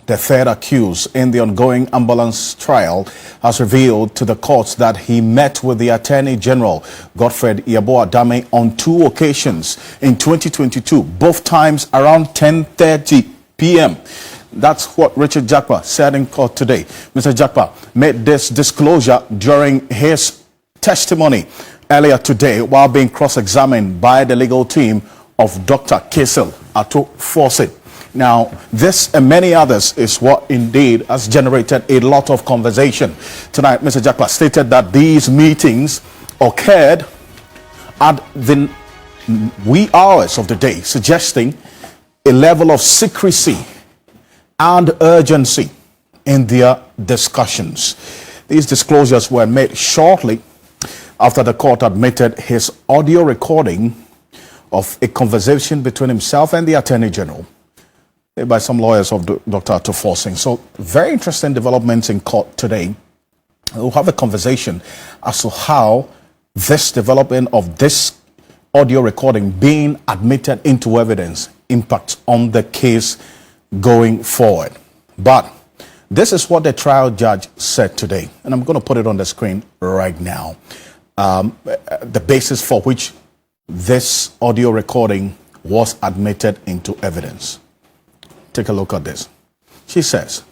the third accused in the ongoing ambulance trial, has revealed to the courts that he met with the Attorney General, Godfred Dame, on 2 occasions in 2022, both times around 10:30 p.m. That's what Richard Jakpa said in court today. Mr. Jakpa made this disclosure during his testimony earlier today while being cross-examined by the legal team of Dr. Kpebu Atto-Forson. Now, this and many others is what indeed has generated a lot of conversation. Tonight, Mr. Jakpa stated that these meetings occurred at the wee hours of the day, suggesting a level of secrecy and urgency in their discussions. These disclosures were made shortly after the court admitted his audio recording of a conversation between himself and the Attorney General by some lawyers of Dr. Atto-Forson. So, very interesting developments in court today. We'll have a conversation as to how this development of this audio recording being admitted into evidence impacts on the case going forward. But this is what the trial judge said today, and I'm going to put it on the screen right now. The basis for which this audio recording was admitted into evidence. Take a look at this. She says,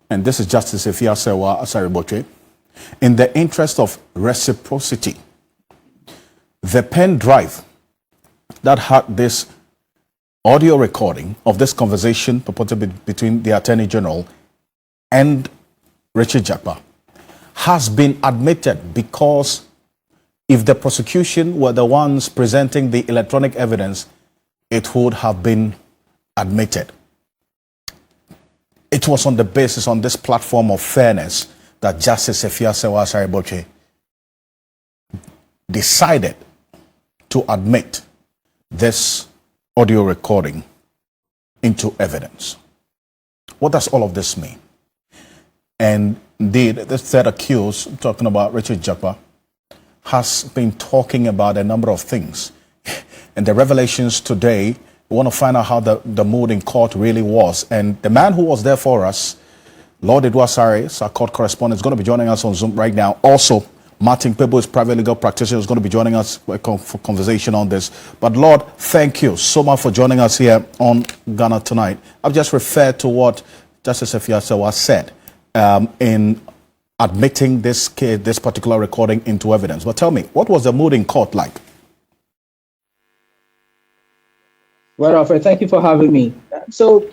and this is Justice Serwaa, in the interest of reciprocity, the pen drive that had this audio recording of this conversation purportedly between the Attorney General and Richard Jakpa has been admitted because if the prosecution were the ones presenting the electronic evidence, it would have been admitted. It was on the basis, on this platform of fairness, that Justice Serwaa decided to admit this audio recording into evidence. What does all of this mean? And indeed, the third accused, talking about Richard Jakpa, has been talking about a number of things. And the revelations today, we want to find out how the mood in court really was. And the man who was there for us, Lord Edwasare, our court correspondent, is going to be joining us on Zoom right now. Also, Martin Kpebu, is private legal practitioner, is going to be joining us for conversation on this. But Lord, thank you so much for joining us here on Ghana Tonight. I've just referred to what Justice Serwaa said in admitting this particular recording into evidence. But tell me, what was the mood in court like? Well, Alfred, thank you for having me. So,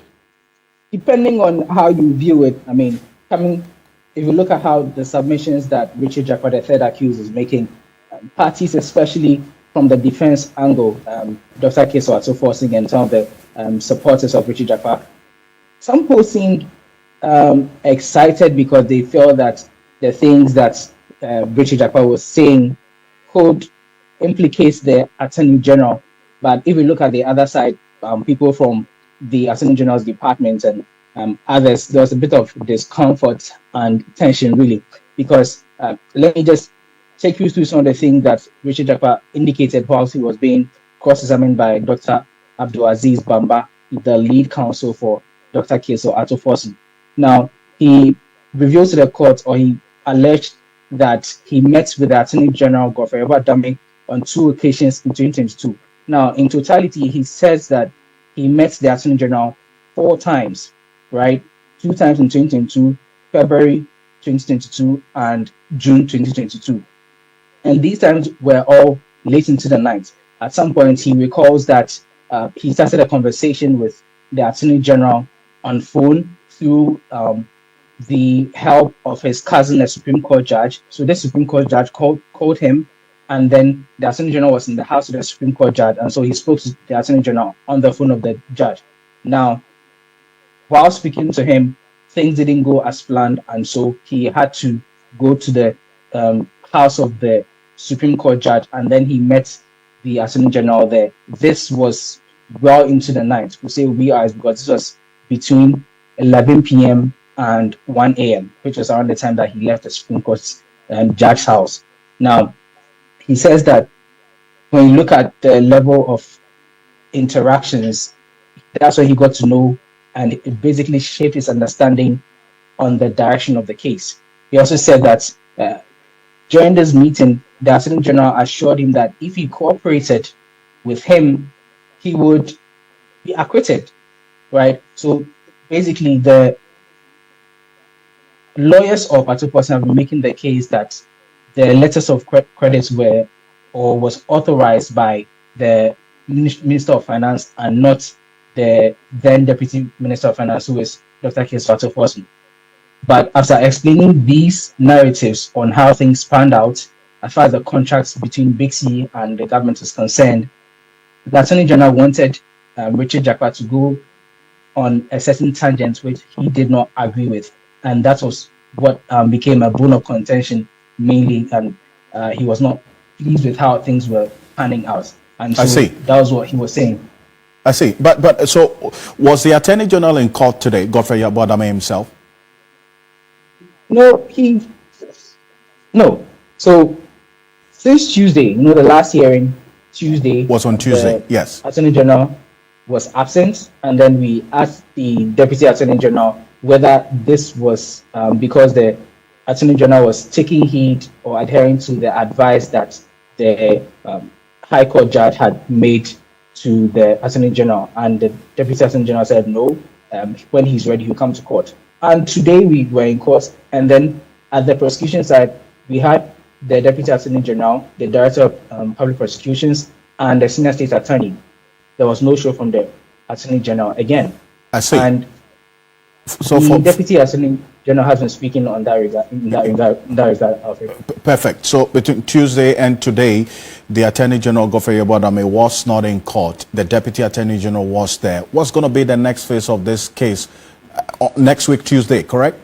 depending on how you view it, I mean, if you look at how the submissions that Richard Jakpa, the third accused, is making, parties, especially from the defense angle, Dr. Kpebu Atto-Forson and some of the supporters of Richard Jakpa, some people seemed excited because they felt that the things that Richard Jakpa was saying could implicate the Attorney General. But if we look at the other side, people from the Attorney General's department and others, there was a bit of discomfort and tension, really, because let me just take you through some of the things that Richard Jakpa indicated whilst he was being cross-examined by Dr. Abdulaziz Bamba, the lead counsel for Dr. Kpebu Atto-Forson. Now, he revealed to the court, or he alleged that he met with the Attorney General, Godfred Dame, on 2 occasions in 2022. Now, in totality, he says that he met the Attorney General 4 times, right? 2 times in 2022, February 2022, and June 2022. And these times were all late into the night. At some point, he recalls that he started a conversation with the Attorney General on phone through the help of his cousin, a Supreme Court judge. So this Supreme Court judge called him, and then the Attorney General was in the house of the Supreme Court judge, and so he spoke to the Attorney General on the phone of the judge. Now, while speaking to him, things didn't go as planned, and so he had to go to the house of the Supreme Court judge, and then he met the Attorney General there. This was well into the night. We say we are because this was between 11 p.m. and 1 a.m., which was around the time that he left the Supreme Court's judge's house. Now, he says that when you look at the level of interactions, that's where he got to know and it basically shaped his understanding on the direction of the case. He also said that during this meeting, the Attorney General assured him that if he cooperated with him, he would be acquitted, right? So basically, the lawyers of Atuposan have been making the case that the letters of credits were or was authorized by the Minister of Finance and not the then Deputy Minister of Finance, who is Dr. Kpebu Atuposan. But after explaining these narratives on how things panned out, as far as the contracts between Big C and the government is concerned, the Attorney General wanted Richard Jakpa to go on a certain tangent which he did not agree with. And that was what became a bone of contention mainly. And he was not pleased with how things were panning out. And so I see. That was what he was saying. I see. But so was the Attorney General in court today, Godfred Dame himself? No. So since Tuesday, the last hearing, Tuesday Was on Tuesday, yes. Attorney General was absent, and then we asked the Deputy Attorney General whether this was because the Attorney General was taking heed or adhering to the advice that the High Court judge had made to the Attorney General, and the Deputy Attorney General said no. When he's ready, he'll come to court. And today we were in court, and then at the prosecution side, we had the Deputy Attorney General, the Director of Public Prosecutions, and the Senior State Attorney. There was no show from the Attorney General again. I see. And so the Deputy Attorney General has been speaking on that regard. In that regard. Perfect. So between Tuesday and today, the Attorney General Godfred Dame was not in court. The Deputy Attorney General was there. What's going to be the next phase of this case? Next week, Tuesday, correct?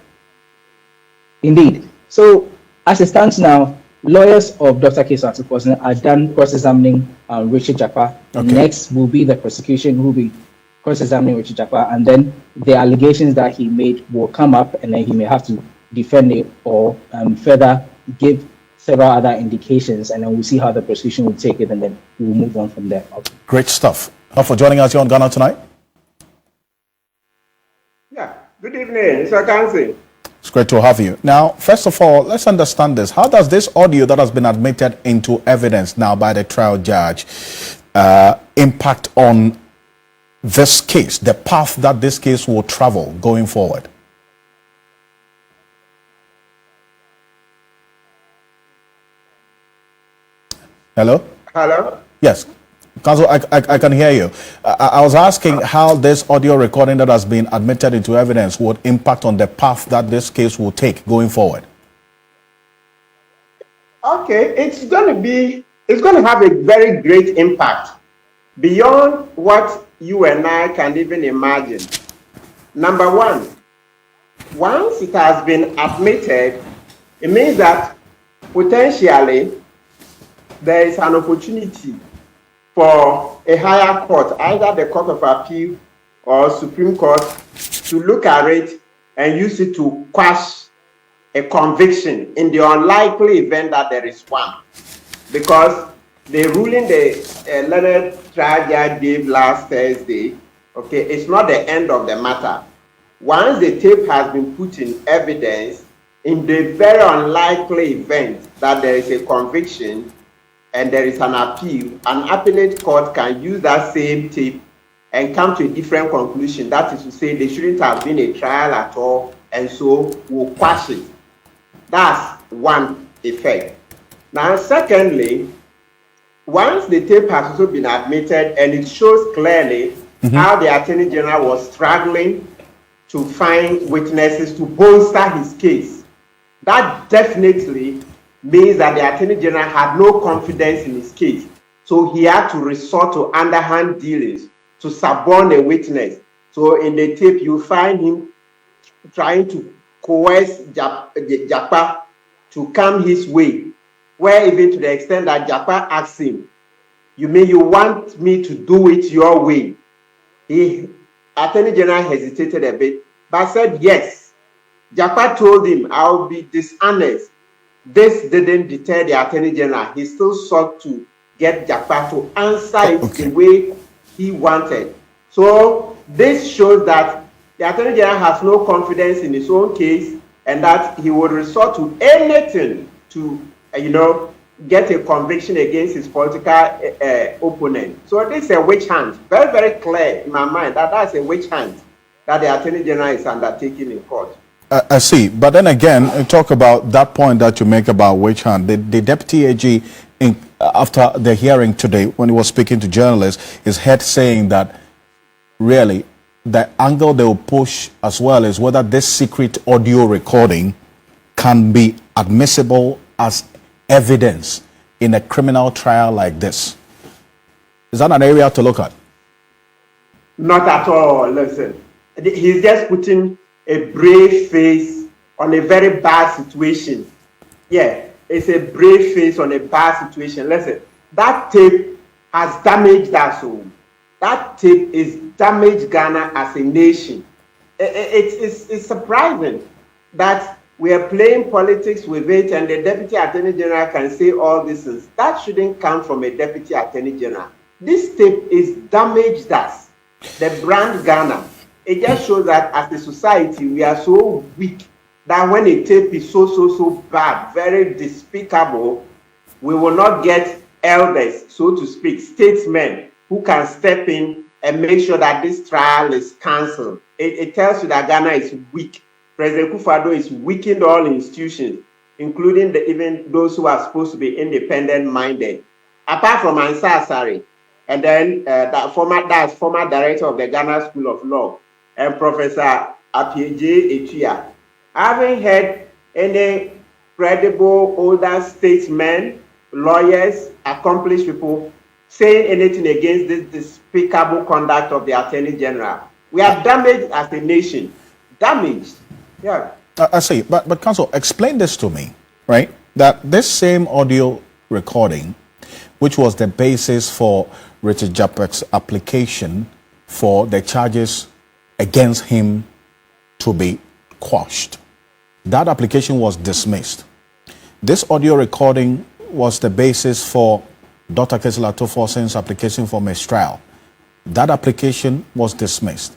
Indeed. So as it stands now, lawyers of Dr. Kpebu Atuposan are done cross-examining Richard Jakpa. Okay. Next will be the prosecution who will be cross-examining Richard Jakpa, and then the allegations that he made will come up, and then he may have to defend it or further give several other indications, and then we'll see how the prosecution will take it, and then we'll move on from there. Okay. Great stuff. Thank you for joining us here on Ghana Tonight. Yeah, good evening, Mr. Kansi. It's great to have you. Now, first of all, let's understand this. How does this audio that has been admitted into evidence now by the trial judge impact on this case, the path that this case will travel going forward? Hello? Hello? Yes. Counsel, I can hear you. I was asking how this audio recording that has been admitted into evidence would impact on the path that this case will take going forward. Okay, it's going to have a very great impact beyond what you and I can even imagine. Number one, once it has been admitted, it means that potentially there is an opportunity for a higher court, either the Court of Appeal or Supreme Court, to look at it and use it to quash a conviction in the unlikely event that there is one. Because the ruling the learned trial judge gave last Thursday, okay, it's not the end of the matter. Once the tape has been put in evidence, in the very unlikely event that there is a conviction and there is an appeal, an appellate court can use that same tape and come to a different conclusion. That is to say, there shouldn't have been a trial at all, and so we'll quash it. That's one effect. Now, secondly, once the tape has also been admitted and it shows clearly how the Attorney General was struggling to find witnesses to bolster his case, that definitely means that the Attorney General had no confidence in his case. So he had to resort to underhand dealings to suborn a witness. So in the tape, you find him trying to coerce Jakpa to come his way, where even to the extent that Jakpa asked him, "You mean you want me to do it your way?" The Attorney General hesitated a bit, but said yes. Jakpa told him, "I'll be dishonest." This didn't deter the Attorney General. He still sought to get Jakpa to answer it the way he wanted. So this shows that the Attorney General has no confidence in his own case and that he would resort to anything to, get a conviction against his political opponent. So this is a witch hunt. Very, very clear in my mind that that's a witch hunt that the Attorney General is undertaking in court. I see. But then again, talk about that point that you make about witch hunt. The Deputy AG, after the hearing today, when he was speaking to journalists, is heard saying that really the angle they will push as well is whether this secret audio recording can be admissible as evidence in a criminal trial like this. Is that an area to look at? Not at all. Listen, he's just putting a brave face on a very bad situation. Yeah, it's a brave face on a bad situation. Listen, that tape has damaged us all. That tape is damaged Ghana as a nation. It's surprising that we are playing politics with it and the Deputy Attorney General can say all this. That shouldn't come from a Deputy Attorney General. This tape is damaged us, the brand Ghana. It just shows that as a society, we are so weak that when a tape is so bad, very despicable, we will not get elders, so to speak, statesmen who can step in and make sure that this trial is cancelled. It tells you that Ghana is weak. President Akufo-Addo is weakened all institutions, including even those who are supposed to be independent-minded. Apart from Ansah Asare, and then that's former director of the Ghana School of Law, and Professor Apieje Etuya. I haven't heard any credible older statesmen, lawyers, accomplished people saying anything against this despicable conduct of the Attorney General. We are damaged as a nation. Damaged. Yeah. I see. But Counsel, explain this to me, right? That this same audio recording, which was the basis for Richard Japek's application for the charges against him to be quashed, that application was dismissed. This audio recording was the basis for Dr. Kesila Tofosin's application for mistrial. That application was dismissed.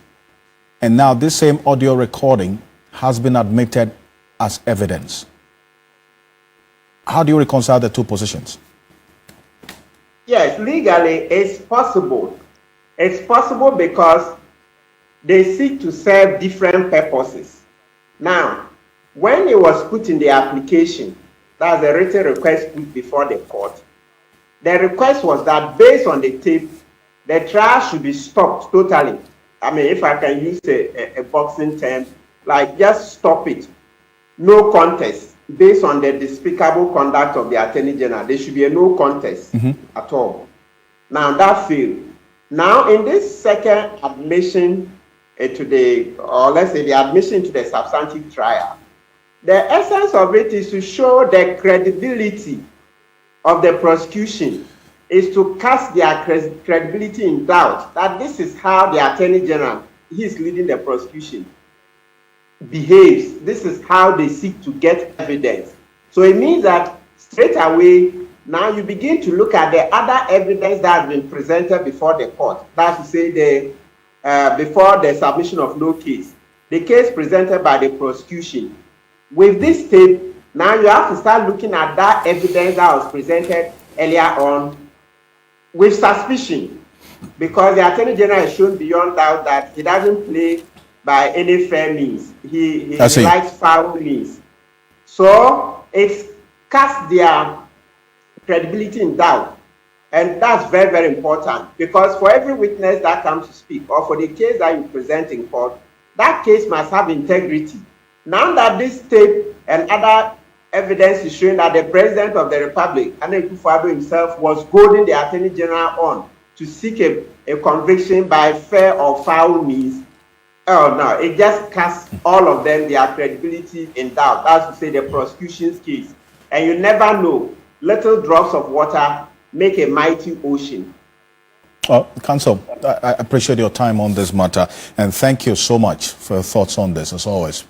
And now this same audio recording has been admitted as evidence. How do you reconcile the two positions? Yes, legally it's possible. It's possible because they seek to serve different purposes. Now, when it was put in the application, that's a written request put before the court, the request was that based on the tape, the trial should be stopped totally. I mean, if I can use a boxing term, like just stop it. No contest based on the despicable conduct of the Attorney General. There should be a no contest at all. Now that failed. Now in this second admission to the, or let's say the admission to the substantive trial, the essence of it is to show the credibility of the prosecution, is to cast their credibility in doubt that this is how the Attorney General, he is leading the prosecution, behaves. This is how they seek to get evidence. So it means that straight away, now you begin to look at the other evidence that has been presented before the court. That's to say, before the submission of no case, the case presented by the prosecution. With this tape, now you have to start looking at that evidence that was presented earlier on with suspicion, because the Attorney General has shown beyond doubt that he doesn't play by any fair means. He likes foul means. So it's cast their credibility in doubt. And that's very, very important, because for every witness that comes to speak, or for the case that you present in court, that case must have integrity. Now that this tape and other evidence is showing that the President of the Republic, Nana Akufo-Addo himself, was goading the Attorney General on to seek a conviction by fair or foul means, oh no, it just casts all of them, their credibility in doubt. That's to say the prosecution's case. And you never know, little drops of water make a mighty ocean. Counsel, I appreciate your time on this matter, and thank you so much for your thoughts on this, as always.